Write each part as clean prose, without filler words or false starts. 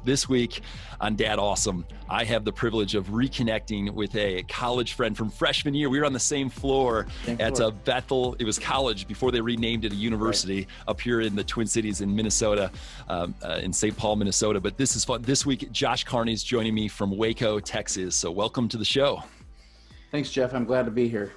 This week on Dad Awesome, I have the privilege of reconnecting with a college friend from freshman year. We were on the same floor at Bethel. It was college before they renamed it a university up here in the Twin Cities in Minnesota, in St. Paul, Minnesota. But this is fun. This week, Josh Carney is joining me from Waco, Texas. So welcome to the show. Thanks, Jeff. I'm glad to be here.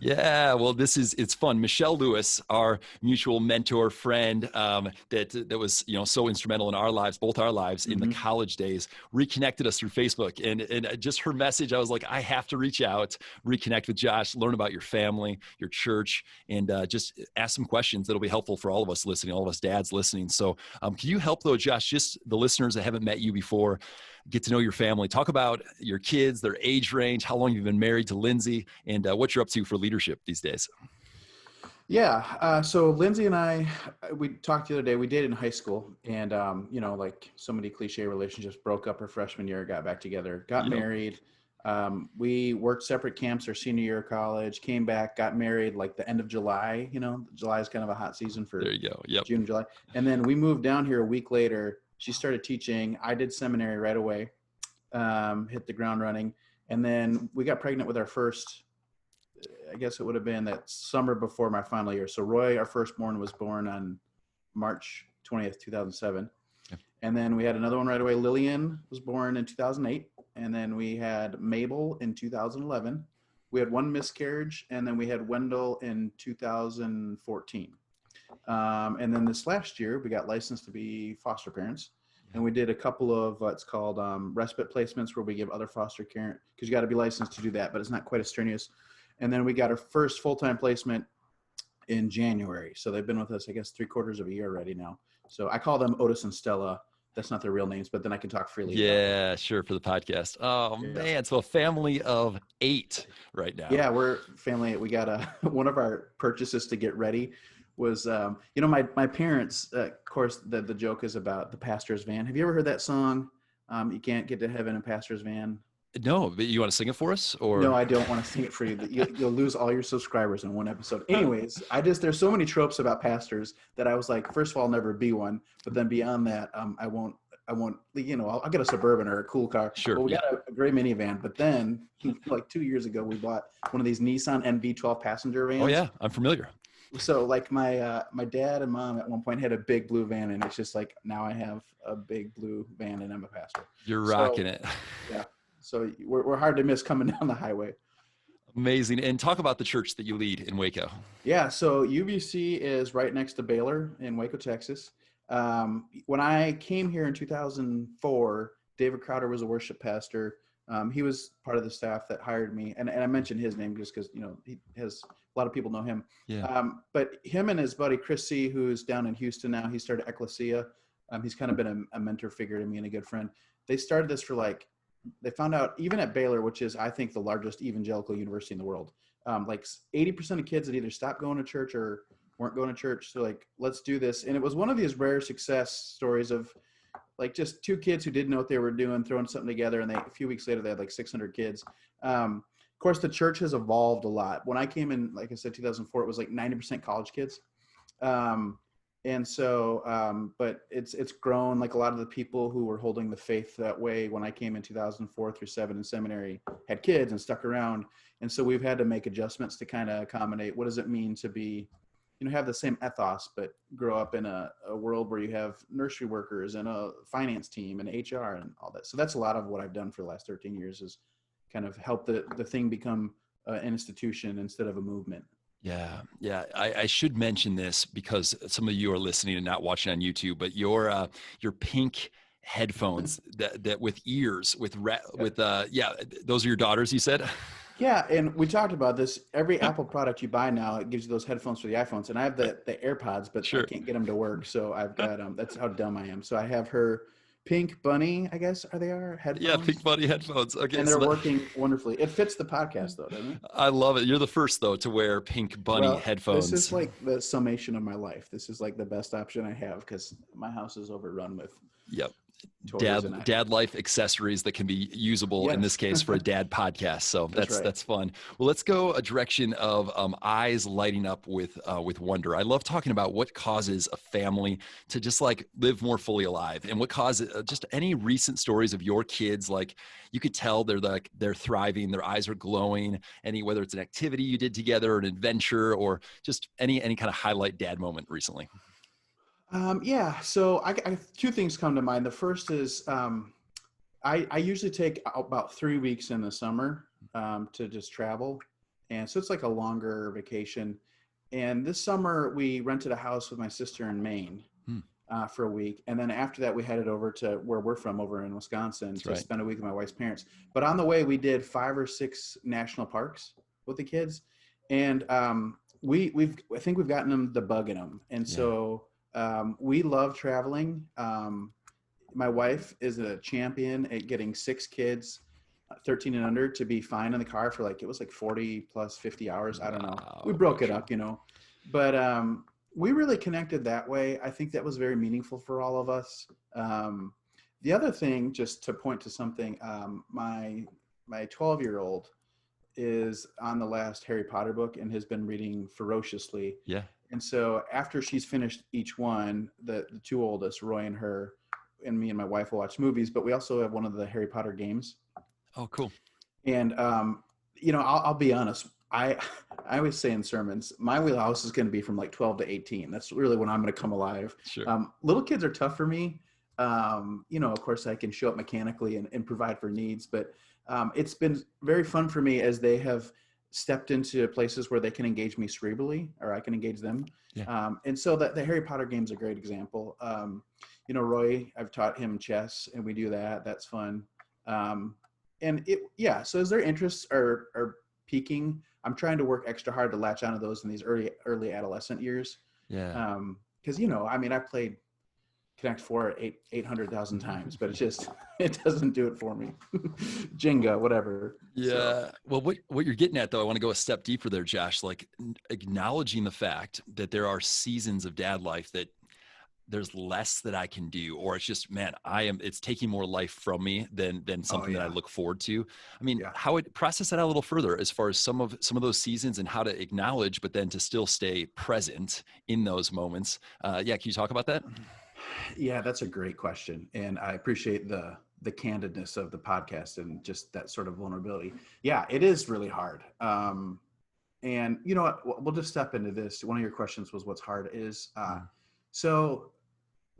Yeah, well, it's fun. Michelle Lewis, our mutual mentor friend, that was, so instrumental in our lives, both our lives in the college days, reconnected us through Facebook. And just her message, I was like, I have to reach out, reconnect with Josh, learn about your family, your church, and just ask some questions that'll be helpful for all of us listening, all of us dads listening. So can you help, though, Josh, just the listeners that haven't met you before, get to know your family, talk about your kids, their age range, how long you've been married to Lindsay, and what you're up to for leadership these days. Yeah. So Lindsay and I, we talked the other day, we dated in high school, and, like so many cliche relationships, broke up her freshman year, got back together, got married. We worked separate camps our senior year of college, came back, got married like the end of July. July is kind of a hot season for there you go. Yep. June, July. And then we moved down here a week later. She started teaching. I did seminary right away, hit the ground running. And then we got pregnant with our first, I guess it would have been that summer before my final year. So Roy, our firstborn, was born on March 20th, 2007. Okay. And then we had another one right away. Lillian was born in 2008. And then we had Mabel in 2011. We had one miscarriage. And then we had Wendell in 2014. And then this last year, we got licensed to be foster parents. And we did a couple of what's called respite placements where we give other foster care, because you got to be licensed to do that, but it's not quite as strenuous. And then we got our first full-time placement in January. So they've been with us, I guess, 3/4 of a year already now. So I call them Otis and Stella. That's not their real names, but then I can talk freely. Yeah, sure, for the podcast. Oh, yeah. Man. So a family of 8 right now. Yeah, we're family. We got one of our purchases to get ready was, my parents, of course, the joke is about the pastor's van. Have you ever heard that song? You can't get to heaven in pastor's van. No, but you want to sing it for us? Or no, I don't want to sing it for you. You'll lose all your subscribers in one episode. Anyways, there's so many tropes about pastors that I was like, first of all, I'll never be one. But then beyond that, I won't, I'll get a Suburban or a cool car. Sure. But we got a gray minivan. But then like 2 years ago, we bought one of these Nissan NV12 passenger vans. Oh yeah, I'm familiar. So like my dad and mom at one point had a big blue van, and it's just like, now I have a big blue van and I'm a pastor. You're rocking it. Yeah. So we're hard to miss coming down the highway. Amazing. And talk about the church that you lead in Waco. Yeah. So UBC is right next to Baylor in Waco, Texas. When I came here in 2004, David Crowder was a worship pastor. He was part of the staff that hired me. And I mentioned his name just because, he has a lot of people know him. Yeah. But him and his buddy, Chris C., who's down in Houston now, he started Ecclesia. He's kind of been a mentor figure to me and a good friend. They started this for they found out even at Baylor, which is, I think, the largest evangelical university in the world, like 80% of kids that either stopped going to church or weren't going to church. So let's do this. And it was one of these rare success stories of just 2 kids who didn't know what they were doing, throwing something together. And a few weeks later, they had 600 kids. Of course, the church has evolved a lot. When I came in, like I said, 2004, it was 90% college kids. And so, but it's grown. Like a lot of the people who were holding the faith that way when I came in 2004 through 7 in seminary had kids and stuck around. And so we've had to make adjustments to kind of accommodate what does it mean to be, have the same ethos, but grow up in a world where you have nursery workers and a finance team and HR and all that. So that's a lot of what I've done for the last 13 years is kind of help the thing become an institution instead of a movement. Yeah. I should mention this because some of you are listening and not watching on YouTube, but your pink headphones that with ears those are your daughters, you said? Yeah, and we talked about this. Every Apple product you buy now, it gives you those headphones for the iPhones, and I have the AirPods, but sure. I can't get them to work, so I've got that's how dumb I am. So I have her Pink Bunny, I guess, are headphones? Yeah, Pink Bunny headphones. Okay, and they're working wonderfully. It fits the podcast, though, doesn't it? I love it. You're the first, though, to wear Pink Bunny headphones. This is like the summation of my life. This is like the best option I have because my house is overrun with totally is an dad life accessories that can be usable in this case for a dad podcast. So that's fun. Well, let's go a direction of eyes lighting up with wonder. I love talking about what causes a family to just like live more fully alive, and what causes just any recent stories of your kids. Like you could tell they're thriving, their eyes are glowing. Whether it's an activity you did together, an adventure, or just any kind of highlight dad moment recently. Yeah, so I two things come to mind. The first is I usually take about 3 weeks in the summer to just travel. And so it's like a longer vacation. And this summer we rented a house with my sister in Maine for a week. And then after that, we headed over to where we're from, over in Wisconsin, to spend a week with my wife's parents. But on the way, we did 5 or 6 national parks with the kids. And I think we've gotten them the bug in them. And so we love traveling. My wife is a champion at getting 6 kids, 13 and under, to be fine in the car for it was like 40 plus 50 hours. I don't know. We broke it up, but we really connected that way. I think that was very meaningful for all of us. The other thing, just to point to something, my 12-year-old is on the last Harry Potter book and has been reading ferociously. Yeah. And so after she's finished each one, the 2 oldest, Roy and her, and me and my wife will watch movies, but we also have one of the Harry Potter games. Oh, cool. And, I'll be honest. I always say in sermons, my wheelhouse is going to be from like 12 to 18. That's really when I'm going to come alive. Sure. Little kids are tough for me. Of course I can show up mechanically and provide for needs, but it's been very fun for me as they have stepped into places where they can engage me cerebrally, or I can engage them. Yeah. And so the Harry Potter game is a great example. Roy, I've taught him chess, and we do that. That's fun. So as their interests are peaking, I'm trying to work extra hard to latch onto those in these early adolescent years. Yeah. Because I played Connect 4 800,000 times, but it doesn't do it for me. Jenga, whatever. Yeah. So. Well, what you're getting at, though, I want to go a step deeper there, Josh, like acknowledging the fact that there are seasons of dad life that there's less that I can do, or it's just, man, it's taking more life from me than something that I look forward to. I mean, how would process that out a little further as far as some of those seasons and how to acknowledge, but then to still stay present in those moments. Can you talk about that? Yeah, that's a great question. And I appreciate the candidness of the podcast and just that sort of vulnerability. Yeah, it is really hard. And you know what, we'll just step into this. One of your questions was what's hard is, so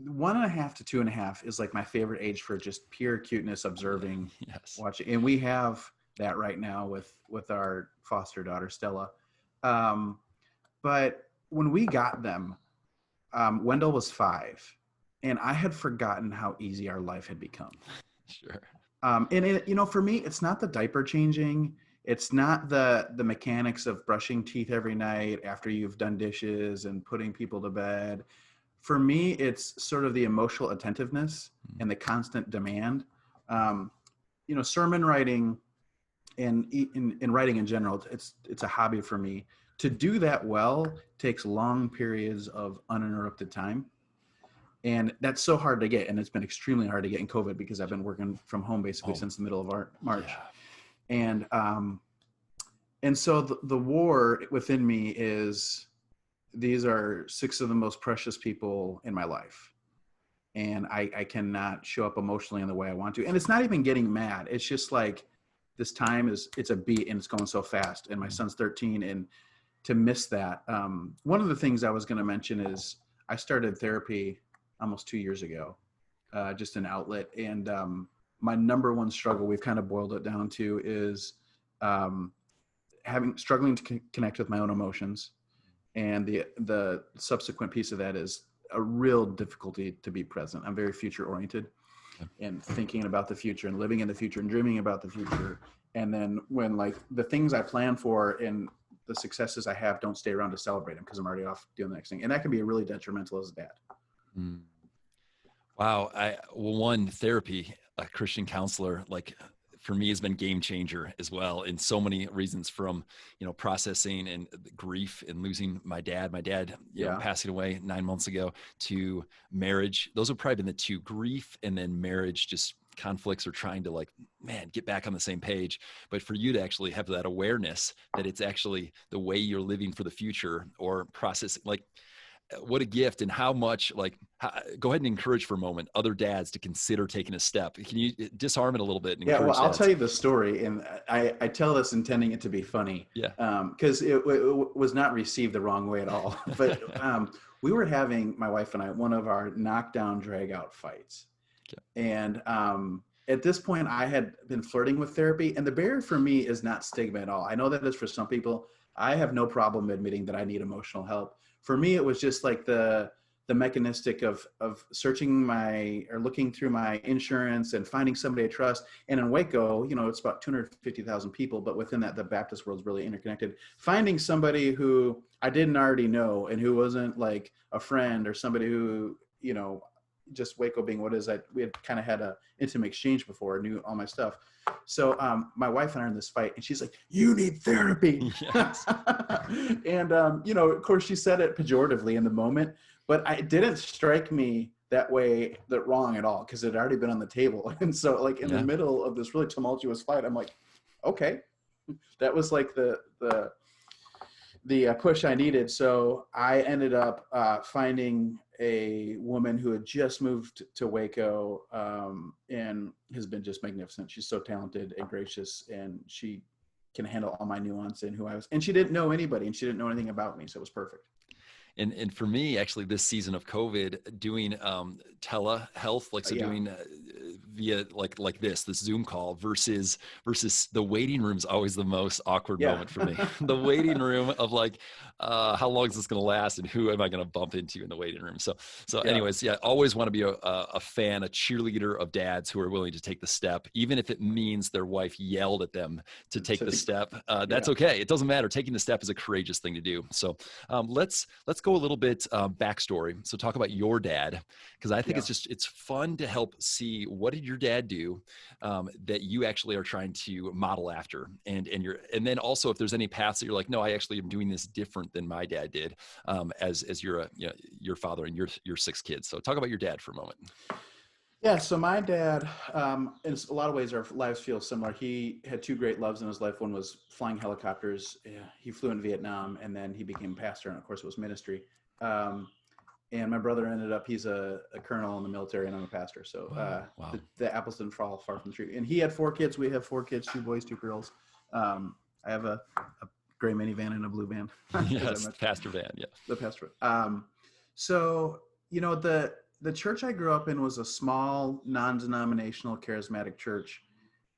1.5 to 2.5 is like my favorite age for just pure cuteness, observing, watching. And we have that right now with our foster daughter, Stella. But when we got them, Wendell was 5. And I had forgotten how easy our life had become. Sure. For me, it's not the diaper changing. It's not the mechanics of brushing teeth every night after you've done dishes and putting people to bed. For me, it's sort of the emotional attentiveness and the constant demand. Sermon writing and in writing in general, it's a hobby for me. To do that well takes long periods of uninterrupted time. And that's so hard to get. And it's been extremely hard to get in COVID because I've been working from home basically since the middle of March. Yeah. And so the war within me is, these are 6 of the most precious people in my life. And I cannot show up emotionally in the way I want to. And it's not even getting mad. It's just like, this time it's a beat and it's going so fast. And my son's 13, and to miss that. One of the things I was going to mention is I started therapy almost 2 years ago, just an outlet. And my number one struggle, we've kind of boiled it down to, is struggling to connect with my own emotions. And the subsequent piece of that is a real difficulty to be present. I'm very future oriented and thinking about the future and living in the future and dreaming about the future. And then when like the things I plan for and the successes I have don't stay around to celebrate them because I'm already off doing the next thing. And that can be really detrimental as a dad. Wow. One, therapy, a Christian counselor, like for me has been game changer as well in so many reasons, from, processing and grief and losing my dad, Yeah. passing away 9 months ago, to marriage. Those have probably been the two: grief and then marriage, just conflicts or trying to get back on the same page. But for you to actually have that awareness that it's actually the way you're living for the future, or processing, what a gift. And how much, go ahead and encourage for a moment other dads to consider taking a step. Can you disarm it a little bit and Yeah, well, encourage I'll dads? tell you the story, and I tell this intending it to be funny. Yeah. Because it was not received the wrong way at all. But we were having, my wife and I, one of our knockdown, drag out fights. Okay. And at this point, I had been flirting with therapy, and the barrier for me is not stigma at all. I know that is for some people. I have no problem admitting that I need emotional help. For me, it was just like the mechanistic of searching looking through my insurance and finding somebody I trust. And in Waco, it's about 250,000 people, but within that, the Baptist world is really interconnected. Finding somebody who I didn't already know and who wasn't like a friend, or somebody who, just Waco being what is that, we had kind of had a intimate exchange before, knew all my stuff. So my wife and I are in this fight, and she's like, "You need therapy." Yes. And of course she said it pejoratively in the moment, but it didn't strike me that way, that wrong at all, because it had already been on the table. And so in the middle of this really tumultuous fight, I'm like, okay, that was like the push I needed. So I ended up finding a woman who had just moved to Waco and has been just magnificent. She's so talented and gracious, and she can handle all my nuance and who I was. And she didn't know anybody, and she didn't know anything about me, so it was perfect. And for me, actually, this season of COVID, doing telehealth, doing via this Zoom call versus the waiting room is always the most awkward moment for me. The waiting room of how long is this going to last, and who am I going to bump into in the waiting room? So anyways, always want to be a fan, a cheerleader of dads who are willing to take the step, even if it means their wife yelled at them to take the step. That's okay. It doesn't matter. Taking the step is a courageous thing to do. So let's go a little bit backstory. So talk about your dad, because I think it's fun to help see, what did your dad do that you actually are trying to model after, and then also if there's any paths that you're like, no, I actually am doing this different than my dad did, as you're your father and your 6 kids. So talk about your dad for a moment. Yeah, so my dad, in a lot of ways, our lives feel similar. He had 2 great loves in his life. One was flying helicopters. He flew in Vietnam, and then he became a pastor, and of course it was ministry. And my brother ended up, he's a colonel in the military, and I'm a pastor. So wow. The apples didn't fall far from the tree. And he had 4 kids. We have 4 kids, 2 boys, 2 girls. I have a gray minivan and a blue van. Yes, pastor van, yeah. The pastor. So, the church I grew up in was a small, non-denominational, charismatic church.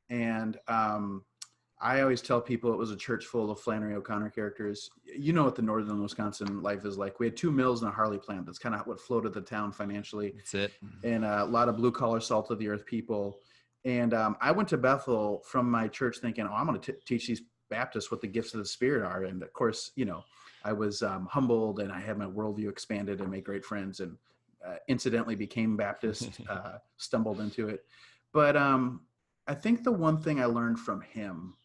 And I always tell people it was a church full of Flannery O'Connor characters. You know what the northern Wisconsin life is like. We had 2 mills and a Harley plant. That's kind of what floated the town financially. That's it. And a lot of blue-collar, salt-of-the-earth people. And I went to Bethel from my church thinking, I'm going to teach these Baptists what the gifts of the Spirit are. And of course, I was humbled, and I had my worldview expanded and made great friends, and incidentally became Baptist, stumbled into it. But I think the one thing I learned from him,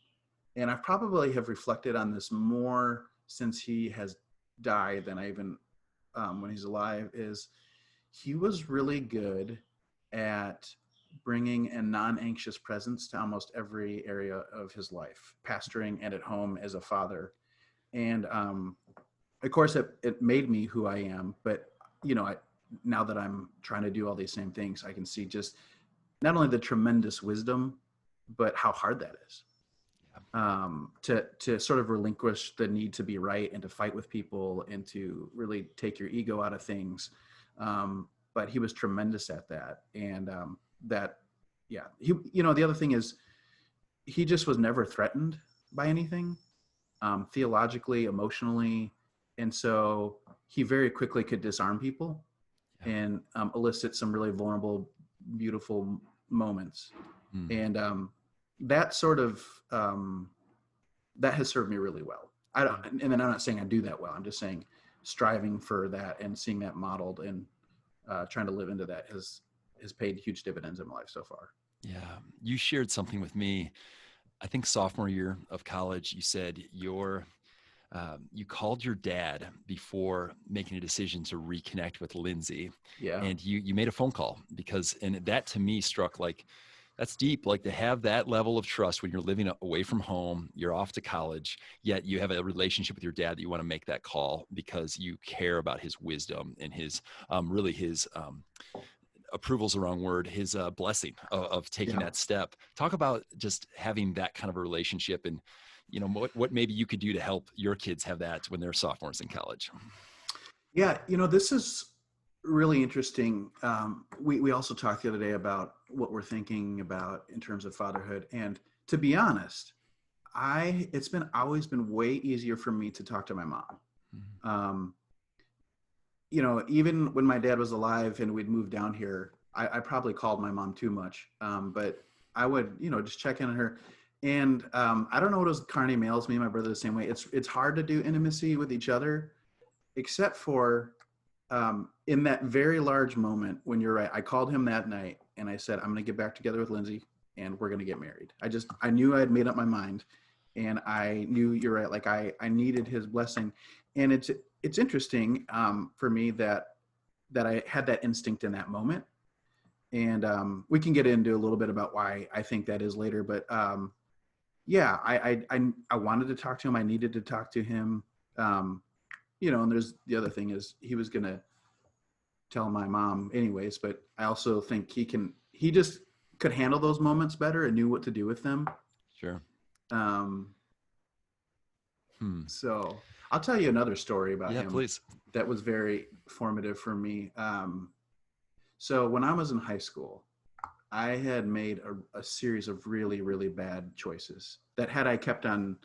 and I probably have reflected on this more since he has died than I even when he's alive, is he was really good at bringing a non-anxious presence to almost every area of his life, pastoring and at home as a father. And of course, it made me who I am. But, now that I'm trying to do all these same things, I can see just not only the tremendous wisdom, but how hard that is. To sort of relinquish the need to be right and to fight with people and to really take your ego out of things. But he was tremendous at that. And the other thing is, he just was never threatened by anything, theologically, emotionally. And so he very quickly could disarm people and elicit some really vulnerable, beautiful moments. And that sort of, that has served me really well. And then I'm not saying I do that well. I'm just saying striving for that and seeing that modeled and trying to live into that has paid huge dividends in my life so far. Yeah. You shared something with me, I think sophomore year of college. You said you called your dad before making a decision to reconnect with Lindsay, Yeah. and you made a phone call and that to me struck like, that's deep, like to have that level of trust when you're living away from home, you're off to college, yet you have a relationship with your dad that you want to make that call because you care about his wisdom and his really his approval's the wrong word, his blessing of taking Yeah. that step. Talk about just having that kind of a relationship, and what maybe you could do to help your kids have that when they're sophomores in college. Yeah. This is really interesting. We also talked the other day about what we're thinking about in terms of fatherhood. And to be honest, it's been always been way easier for me to talk to my mom. Mm-hmm. Even when my dad was alive and we'd moved down here, I probably called my mom too much. But I would, just check in on her. And I don't know what it was. Carney males, me and my brother the same way. It's hard to do intimacy with each other, except for in that very large moment when you're right. I called him that night and I said, I'm going to get back together with Lindsay and we're going to get married. I knew I had made up my mind, and I knew, you're right. Like I needed his blessing. And it's interesting for me that I had that instinct in that moment. And we can get into a little bit about why I think that is later. But yeah, I wanted to talk to him. I needed to talk to him. And there's the other thing is he was going to tell my mom anyways, but I also think he just could handle those moments better and knew what to do with them. Sure. So I'll tell you another story about him. Please. That was very formative for me. So when I was in high school, I had made a series of really, really bad choices that, had I kept on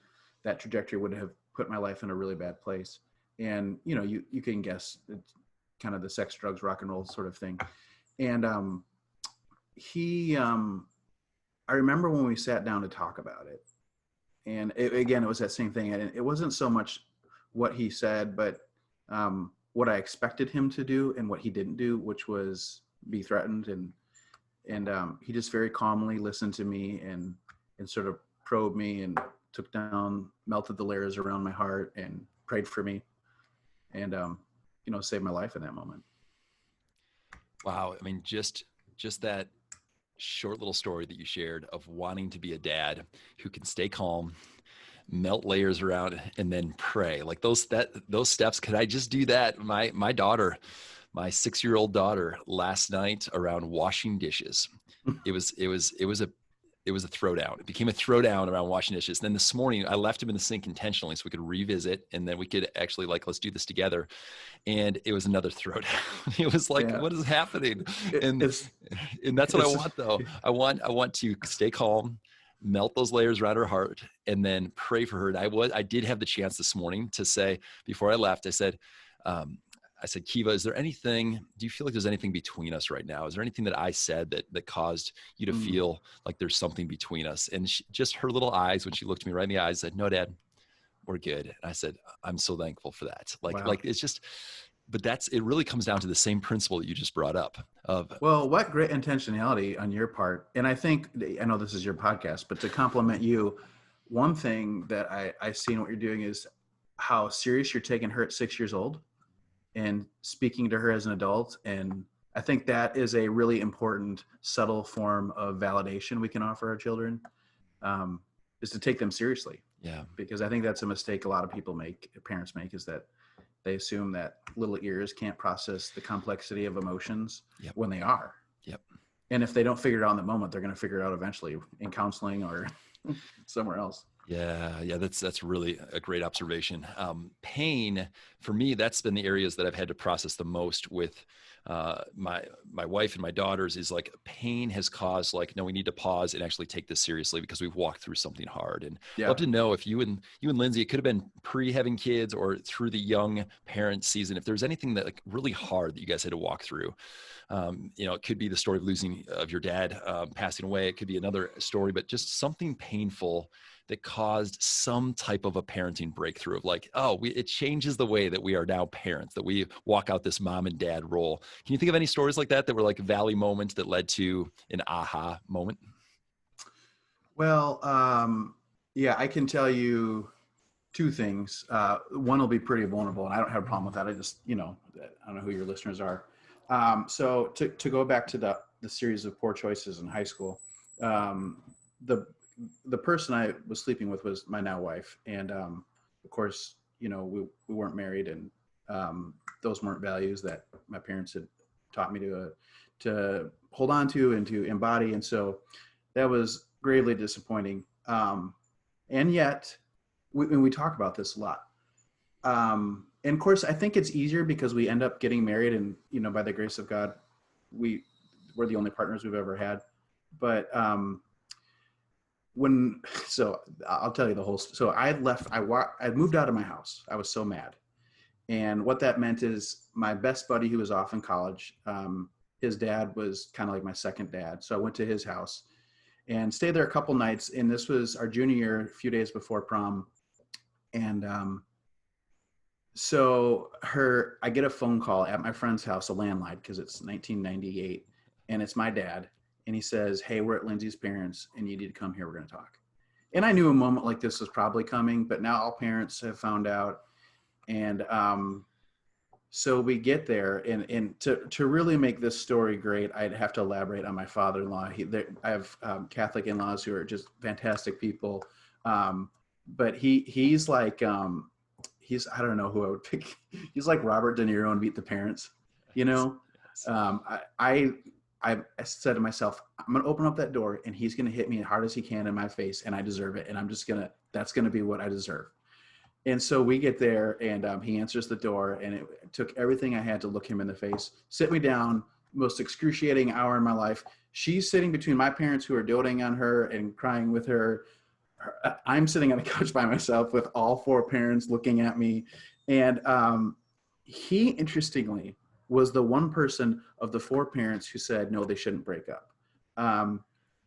that trajectory, would have put my life in a really bad place. And, you can guess, it's kind of the sex, drugs, rock and roll sort of thing. And I remember when we sat down to talk about it, and it was that same thing. And it wasn't so much what he said, but what I expected him to do and what he didn't do, which was be threatened. And he just very calmly listened to me and sort of probed me and melted the layers around my heart and prayed for me and, saved my life in that moment. Wow. I mean, just that short little story that you shared of wanting to be a dad who can stay calm, melt layers around, and then pray. Like those steps. Could I just do that? My daughter, my 6-year-old daughter, last night around washing dishes, it was a throwdown. It became a throwdown around washing dishes. And then this morning I left him in the sink intentionally so we could revisit, and then we could actually let's do this together. And it was another throwdown. It was like, What is happening? And that's what I want though. I want to stay calm, melt those layers around her heart, and then pray for her. And I did have the chance this morning to say, before I left, I said, Kiva, do you feel like there's anything between us right now? Is there anything that I said that caused you to feel like there's something between us? And just her little eyes, when she looked me right in the eyes, said, no, Dad, we're good. And I said, I'm so thankful for that. Wow. It's just, but it really comes down to the same principle that you just brought up well, what great intentionality on your part. And I know this is your podcast, but to compliment you, one thing that I see in what you're doing is how serious you're taking her at 6 years old and speaking to her as an adult. And I think that is a really important, subtle form of validation we can offer our children, is to take them seriously. Yeah. Because I think that's a mistake a lot of parents make, is that they assume that little ears can't process the complexity of emotions when they are. Yep. And if they don't figure it out in the moment, they're going to figure it out eventually in counseling or somewhere else. Yeah, that's really a great observation. Pain, for me, that's been the areas that I've had to process the most with my wife and my daughters, is like pain has caused no, we need to pause and actually take this seriously because we've walked through something hard. And I'd love to know if you and Lindsay, it could have been pre-having kids or through the young parent season, if there's anything that really hard that you guys had to walk through. It could be the story of your dad passing away. It could be another story, but just something painful that caused some type of a parenting breakthrough of like, oh, it changes the way that we are now parents, that we walk out this mom and dad role. Can you think of any stories like that were like valley moments that led to an aha moment? Well, yeah, I can tell you two things. One will be pretty vulnerable, and I don't have a problem with that. I just, I don't know who your listeners are. So to go back to the series of poor choices in high school, the person I was sleeping with was my now wife, and of course, we weren't married, and those weren't values that my parents had taught me to hold on to and to embody, and so that was gravely disappointing. And yet, we talk about this a lot. And of course, I think it's easier because we end up getting married, and by the grace of God, we're the only partners we've ever had. But so I'll tell you the whole. So I left. I moved out of my house. I was so mad, and what that meant is my best buddy, who was off in college, his dad was kind of like my second dad. So I went to his house and stayed there a couple nights. And this was our junior year, a few days before prom. And so I get a phone call at my friend's house, a landline, because it's 1998, and it's my dad. And he says, "Hey, we're at Lindsay's parents, and you need to come here. We're going to talk." And I knew a moment like this was probably coming, but now all parents have found out. And so we get there, and to really make this story great, I'd have to elaborate on my father-in-law. I have Catholic in-laws who are just fantastic people, but he's like I don't know who I would pick. He's like Robert De Niro in Meet the Parents, I said to myself, I'm going to open up that door, and he's going to hit me as hard as he can in my face, and I deserve it, and that's going to be what I deserve. And so we get there, and he answers the door, and it took everything I had to look him in the face, sit me down, most excruciating hour in my life. She's sitting between my parents, who are doting on her and crying with her. I'm sitting on a couch by myself with all four parents looking at me. And he, interestingly, was the one person of the four parents who said, no, they shouldn't break up.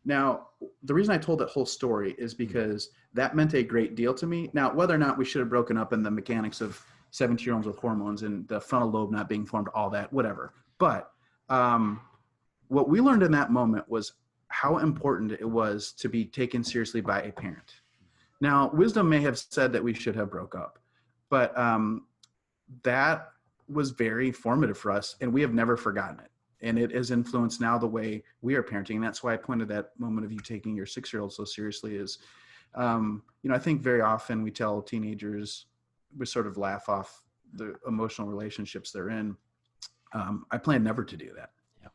Now, the reason I told that whole story is because that meant a great deal to me. Now, whether or not we should have broken up, and the mechanics of 17-year-olds with hormones and the frontal lobe not being formed, all that, whatever. But what we learned in that moment was how important it was to be taken seriously by a parent. Now, wisdom may have said that we should have broke up, but that was very formative for us, and we have never forgotten it. And it has influenced now the way we are parenting. And that's why I pointed that moment of you taking your 6-year-old so seriously is, I think very often we tell teenagers, we sort of laugh off the emotional relationships they're in. I plan never to do that. Yeah.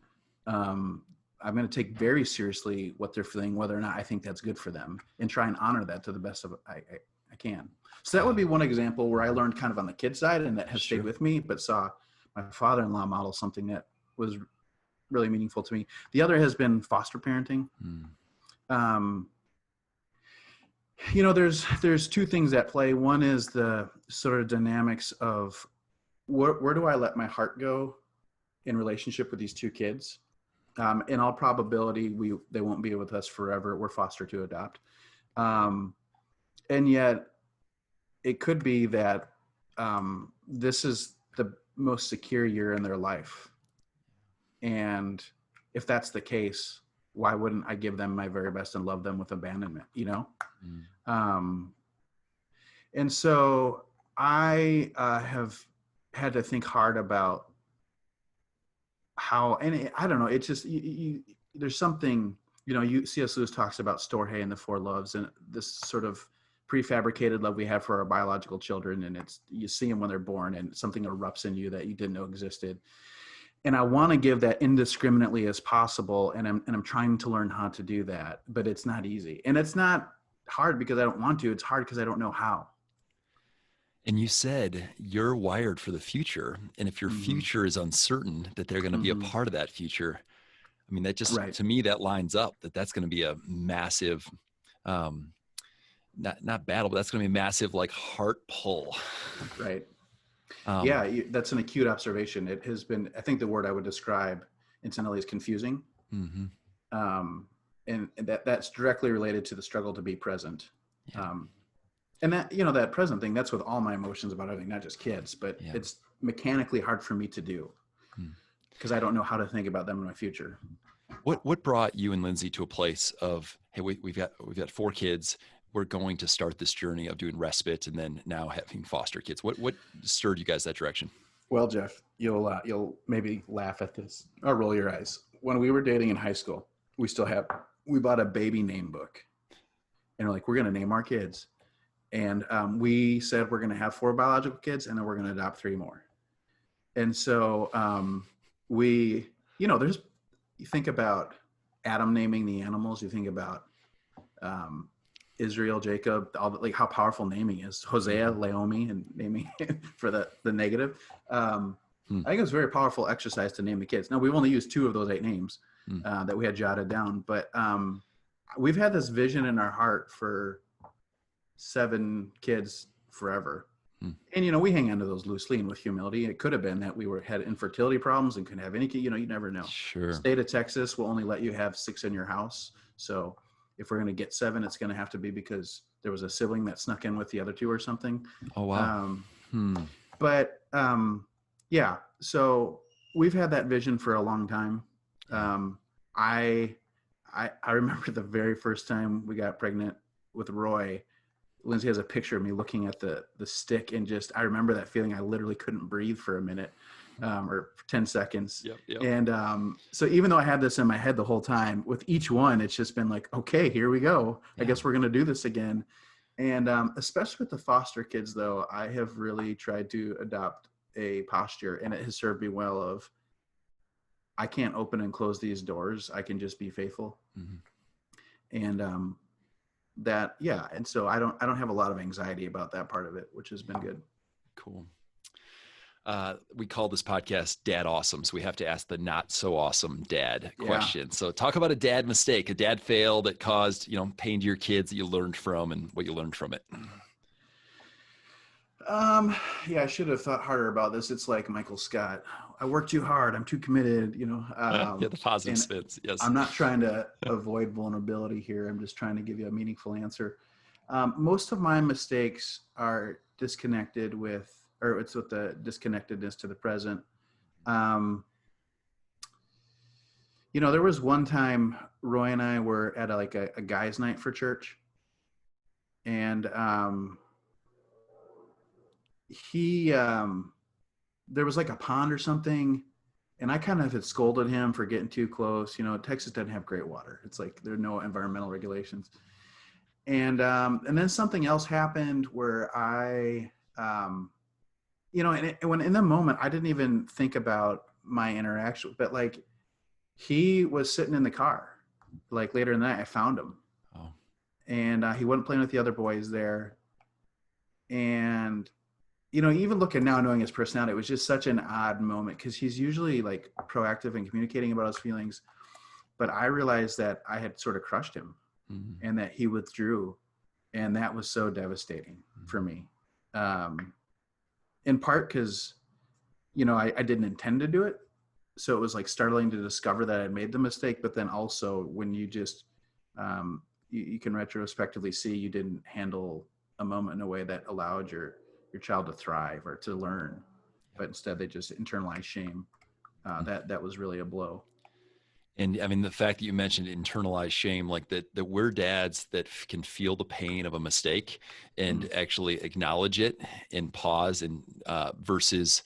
I'm going to take very seriously what they're feeling, whether or not I think that's good for them, and try and honor that to the best of I can. So that would be one example where I learned kind of on the kid side, and that has stayed with me, but saw my father-in-law model something that was really meaningful to me. The other has been foster parenting. There's two things at play. One is the sort of dynamics of where do I let my heart go in relationship with these two kids? In all probability, they won't be with us forever. We're foster to adopt. And yet it could be that this is the most secure year in their life. And if that's the case, why wouldn't I give them my very best and love them with abandonment, And so I have had to think hard about how, and I don't know, it's just, there's something, C.S. Lewis talks about Storge and the four loves, and this sort of prefabricated love we have for our biological children. And you see them when they're born, and something erupts in you that you didn't know existed. And I want to give that indiscriminately as possible. And I'm trying to learn how to do that, but it's not easy. And it's not hard because I don't want to. It's hard because I don't know how. And you said you're wired for the future. And if your future is uncertain, that they're going to be a part of that future. I mean, that just, to me, that lines up that's going to be a massive, not battle, but that's going to be a massive like heart pull. Right. That's an acute observation. It has been, I think the word I would describe incidentally is confusing. And that's directly related to the struggle to be present. Yeah. And that, you know, that present thing, that's with all my emotions about everything, not just kids, but Yeah. it's mechanically hard for me to do because I don't know how to think about them in my future. What brought you and Lindsay to a place of, hey, we've got 4 kids. We're going to start this journey of doing respite and then now having foster kids. What stirred you guys that direction? Well, Jeff, you'll maybe laugh at this or roll your eyes. When we were dating in high school, we bought a baby name book, and we're like, we're going to name our kids. And we said we're going to have 4 biological kids, and then we're going to adopt 3 more. And so you think about Adam naming the animals. You think about Israel, Jacob, all the, like how powerful naming is. Hosea, Naomi, and naming for the negative. I think it was a very powerful exercise to name the kids. Now, we've only used 2 of those 8 names that we had jotted down, but we've had this vision in our heart for 7 kids forever. And, you know, we hang on to those loosely and with humility. It could have been that we had infertility problems and couldn't have any kid. You know, you never know. Sure. State of Texas will only let you have 6 in your house. So if we're going to get 7, it's going to have to be because there was a sibling that snuck in with the other 2 or something. Oh, wow. But yeah, so we've had that vision for a long time. I remember the very first time we got pregnant with Roy. Lindsay has a picture of me looking at the stick, and just, I remember that feeling. I literally couldn't breathe for a minute or for 10 seconds. Yep. And so even though I had this in my head the whole time, with each one, it's just been like, okay, here we go. I guess we're going to do this again. And especially with the foster kids, though, I have really tried to adopt a posture, and it has served me well, of I can't open and close these doors. I can just be faithful. And and so I don't have a lot of anxiety about that part of it, which has been good. Cool. We call this podcast Dad Awesome. So we have to ask the not so awesome dad question. So talk about a dad mistake, a dad fail that caused, you know, pain to your kids that you learned from, and what you learned from it. I should have thought harder about this. It's like Michael Scott. I work too hard. I'm too committed, you know. The positive spins. Yes. I'm not trying to avoid vulnerability here. I'm just trying to give you a meaningful answer. Most of my mistakes are disconnected with, or it's with the disconnectedness to the present. You know, there was one time Roy and I were at a guys' night for church, and there was like a pond or something, and I kind of had scolded him for getting too close. You know, Texas doesn't have great water. It's like there are no environmental regulations. And then something else happened where I, you know, and when in the moment, I didn't even think about my interaction, but like he was sitting in the car, like later in the night, I found him. And he wasn't playing with the other boys there. And, you know, even looking now, knowing his personality, it was just such an odd moment, because he's usually like proactive in communicating about his feelings. But I realized that I had sort of crushed him and that he withdrew. And that was so devastating for me. In part because, you know, I didn't intend to do it. So it was like startling to discover that I made the mistake. But then also when you just, you can retrospectively see you didn't handle a moment in a way that allowed your child to thrive or to learn, but instead they just internalize shame. That was really a blow. And I mean, the fact that you mentioned internalized shame, like that we're dads that can feel the pain of a mistake and actually acknowledge it and pause, and versus,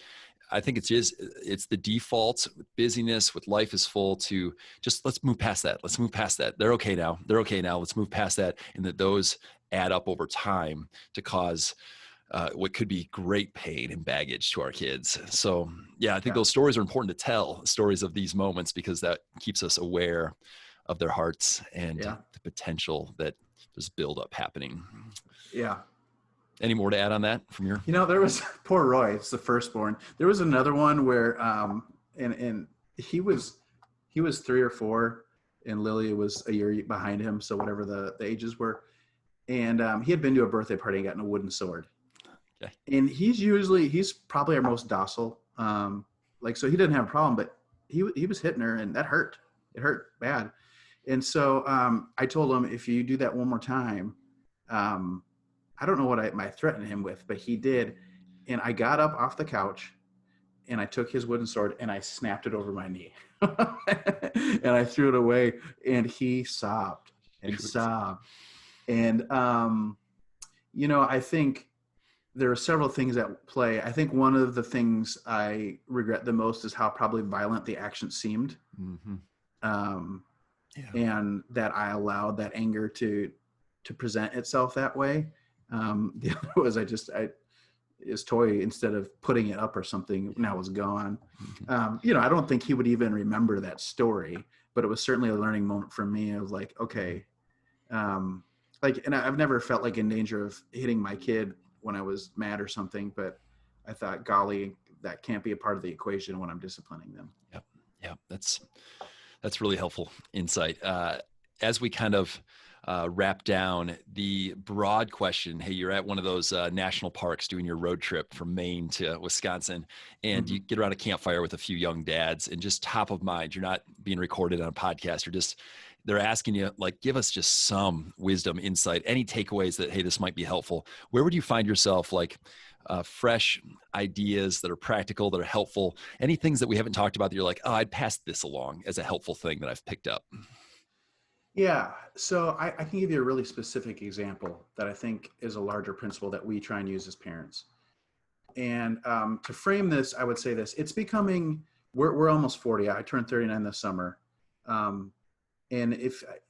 I think it's the default with busyness, with life is full, to just, let's move past that. Let's move past that. They're okay now. Let's move past that. And that those add up over time to cause what could be great pain and baggage to our kids. So I think those stories are important to tell, stories of these moments, because that keeps us aware of their hearts and the potential that there's buildup happening. Yeah. Any more to add on that from your? You know, there was poor Roy. It's the firstborn. There was another one where, and he was 3 or 4, and Lily was a year behind him. So whatever the ages were, and he had been to a birthday party and gotten a wooden sword. Okay. And he's probably our most docile. So he didn't have a problem, but he was hitting her, and that hurt. It hurt bad. And so I told him, if you do that one more time, I don't know what I threatened him with, but he did. And I got up off the couch and I took his wooden sword and I snapped it over my knee. And I threw it away, and he sobbed and sobbed. And, I think there are several things at play. I think one of the things I regret the most is how probably violent the action seemed. Mm-hmm. And that I allowed that anger to present itself that way. The other was his toy, instead of putting it up or something, now was gone. I don't think he would even remember that story, but it was certainly a learning moment for me of like, okay. And I've never felt like in danger of hitting my kid when I was mad or something, but I thought, golly, that can't be a part of the equation when I'm disciplining them. Yep. Yeah. That's really helpful insight. As we kind of wrap down the broad question, hey, you're at one of those national parks doing your road trip from Maine to Wisconsin, and you get around a campfire with a few young dads, and just top of mind, you're not being recorded on a podcast, they're asking you, like, give us just some wisdom, insight, any takeaways that, hey, this might be helpful. Where would you find yourself, like, fresh ideas that are practical, that are helpful, any things that we haven't talked about that you're like, oh, I'd pass this along as a helpful thing that I've picked up? Yeah. So I can give you a really specific example that I think is a larger principle that we try and use as parents. And to frame this, I would say this: it's becoming, we're almost 40. I turned 39 this summer. And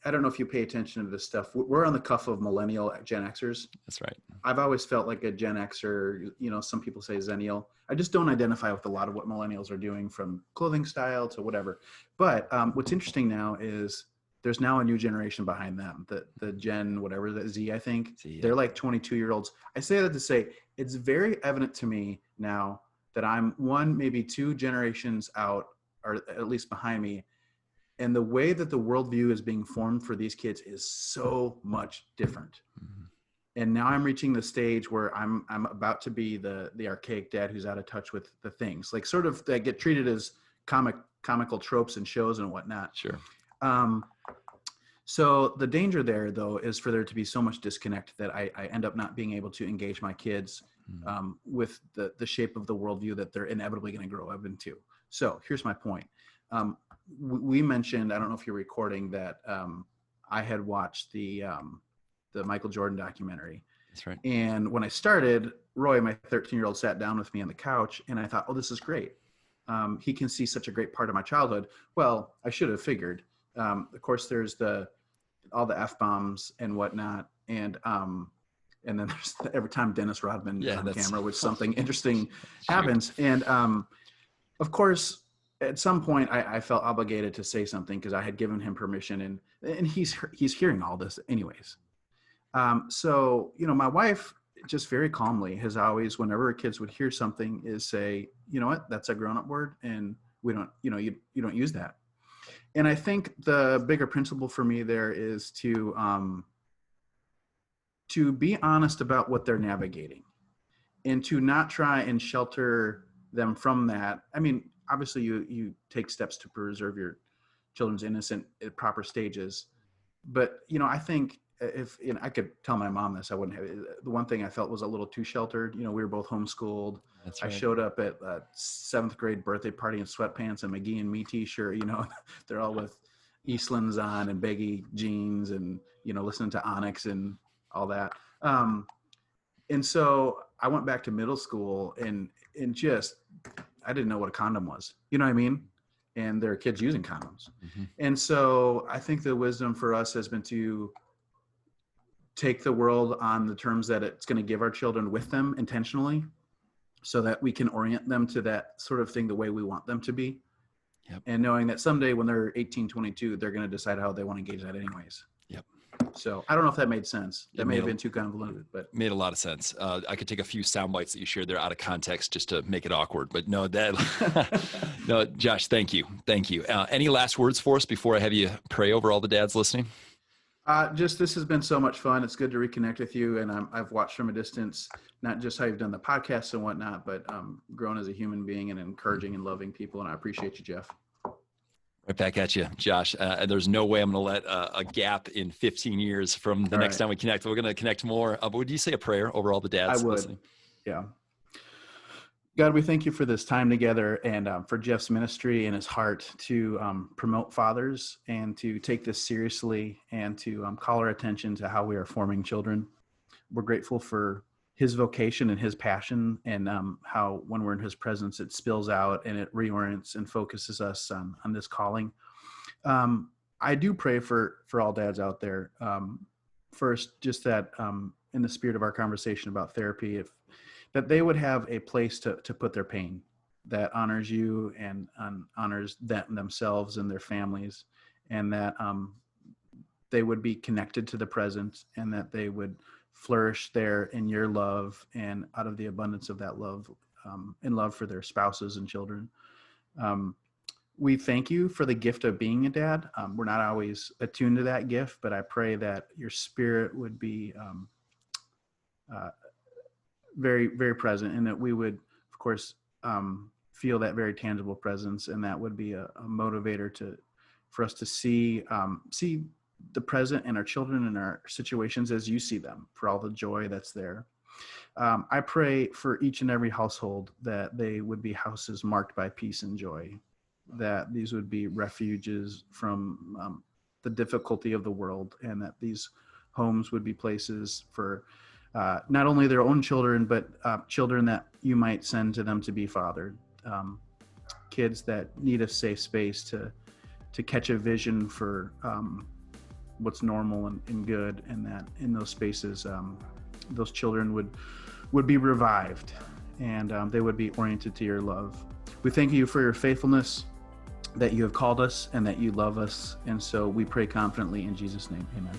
I don't know if you pay attention to this stuff, we're on the cuff of millennial Gen Xers. That's right. I've always felt like a Gen Xer, some people say Zennial. I just don't identify with a lot of what millennials are doing, from clothing style to whatever. But what's interesting now is there's now a new generation behind them, the Gen, whatever, the Z, I think. Z, yeah. They're like 22-year-olds. I say that to say it's very evident to me now that I'm one, maybe two generations out, or at least behind me. And the way that the worldview is being formed for these kids is so much different. Mm-hmm. And now I'm reaching the stage where I'm about to be the archaic dad who's out of touch with the things, like, sort of, that get treated as comical tropes and shows and whatnot. Sure. So the danger there, though, is for there to be so much disconnect that I end up not being able to engage my kids with the shape of the worldview that they're inevitably going to grow up into. So here's my point. We mentioned, I don't know if you're recording, that I had watched the Michael Jordan documentary. That's right. And when I started, Roy, my 13-year-old, sat down with me on the couch, and I thought, oh, this is great. He can see such a great part of my childhood. Well, I should have figured. Of course, there's all the F-bombs and whatnot. And then there's every time Dennis Rodman on camera, which something interesting happens. And of course, at some point I felt obligated to say something because I had given him permission, and he's hearing all this anyways. So, my wife just very calmly has always, whenever her kids would hear something, is say, you know what, that's a grown-up word, and we don't, you don't use that. And I think the bigger principle for me there is to be honest about what they're navigating, and to not try and shelter them from that. I mean, obviously you take steps to preserve your children's innocence at proper stages. But, I think if I could tell my mom this, I wouldn't have. The one thing I felt was a little too sheltered. We were both homeschooled. That's right. I showed up at a 7th grade birthday party in sweatpants and McGee and Me t-shirt. They're all with Eastlands on and baggy jeans and, listening to Onyx and all that. And so I went back to middle school and just, I didn't know what a condom was. You know what I mean? And there are kids using condoms. Mm-hmm. And so I think the wisdom for us has been to take the world on the terms that it's going to give our children with them intentionally, so that we can orient them to that sort of thing the way we want them to be. Yep. And knowing that someday when they're 18, 22, they're going to decide how they want to engage that anyways. Yep. So I don't know if that made sense. That may have been too convoluted, but made a lot of sense. I could take a few sound bites that you shared there out of context just to make it awkward, but no, no, Josh, thank you. Thank you. Any last words for us before I have you pray over all the dads listening? Just, this has been so much fun. It's good to reconnect with you. And I've watched from a distance, not just how you've done the podcast and whatnot, but grown as a human being and encouraging and loving people. And I appreciate you, Jeff. Right back at you, Josh. And there's no way I'm going to let a gap in 15 years from the next time we connect. We're going to connect more. But would you say a prayer over all the dads I would. listening? Yeah. God, we thank you for this time together and for Jeff's ministry and his heart to promote fathers and to take this seriously and to call our attention to how we are forming children. We're grateful for his vocation and his passion and how when we're in his presence, it spills out and it reorients and focuses us on this calling. I do pray for all dads out there. First, just that in the spirit of our conversation about therapy, that they would have a place to put their pain that honors you and honors themselves and their families, and that they would be connected to the present and that they would flourish there in your love and out of the abundance of that love, in love for their spouses and children. We thank you for the gift of being a dad. We're not always attuned to that gift, but I pray that your spirit would be very, very present, and that we would, of course, feel that very tangible presence, and that would be a motivator for us to see the present in our children and our situations as you see them, for all the joy that's there. I pray for each and every household that they would be houses marked by peace and joy, that these would be refuges from the difficulty of the world, and that these homes would be places for not only their own children, but children that you might send to them to be fathered, kids that need a safe space to catch a vision for what's normal and good, and that in those spaces, those children would be revived, and they would be oriented to your love. We thank you for your faithfulness, that you have called us and that you love us. And so we pray confidently in Jesus' name. Amen.